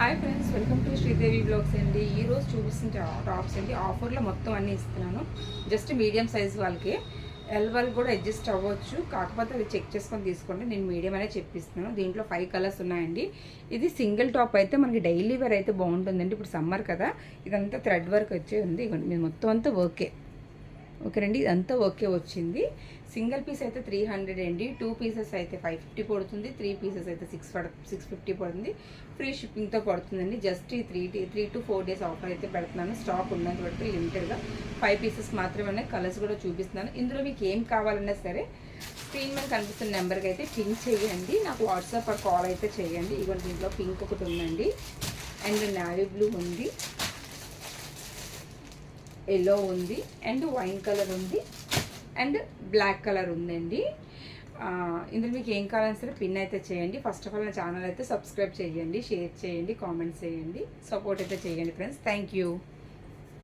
Hi friends, welcome to Sridevi blogs అండి. ఈరోజు చూపిస్తున్న టాప్స్ అండి ఆఫర్లో మొత్తం అన్నీ ఇస్తున్నాను. జస్ట్ మీడియం సైజ్ వాళ్ళకి, ఎల్ వాళ్ళకి కూడా అడ్జస్ట్ అవ్వచ్చు. కాకపోతే అది చెక్ చేసుకొని తీసుకోండి. నేను మీడియం అనే చెప్పిస్తున్నాను. దీంట్లో 5 కలర్స్ ఉన్నాయండి. ఇది సింగిల్ టాప్ అయితే మనకి డైలీ వేర్ అయితే బాగుంటుందండి. ఇప్పుడు సమ్మర్ కదా, ఇదంతా థ్రెడ్ వర్క్ వచ్చే ఉంది. ఇది మొత్తం అంతా ఓకేనండి. ఇదంతా ఓకే వచ్చింది. సింగిల్ పీస్ అయితే 300 అండి. 2 పీసెస్ అయితే 550 పడుతుంది. 3 పీసెస్ అయితే 650 పడుతుంది. ఫ్రీ షిప్పింగ్తో పడుతుందండి. జస్ట్ ఈ 3 to 4 డేస్ ఆఫర్ అయితే పెడుతున్నాను. స్టాక్ ఉన్నంత వరకు లిమిటెడ్గా 5 పీసెస్ మాత్రమే ఉన్నాయి. కలర్స్ కూడా చూపిస్తున్నాను. ఇందులో మీకు ఏం కావాలన్నా సరే స్క్రీన్ మీద కనిపిస్తున్న నెంబర్కి అయితే పింక్ చేయండి. నాకు వాట్సాప్ ఆర్ కాల్ అయితే చేయండి. ఇవ్వండి, దీంట్లో పింక్ ఒకటి ఉందండి, అండ్ నావీ బ్లూ ఉంది, ఎల్లో ఉంది, అండ్ వైన్ కలర్ ఉంది, అండ్ బ్లాక్ కలర్ ఉందండి. ఇందులో మీకు ఏం కావాలని సరే పిన్ అయితే చేయండి. ఫస్ట్ ఆఫ్ ఆల్ నా ఛానల్ అయితే సబ్స్క్రైబ్ చేయండి, షేర్ చేయండి, కామెంట్స్ చేయండి, సపోర్ట్ అయితే చేయండి ఫ్రెండ్స్. Thank you.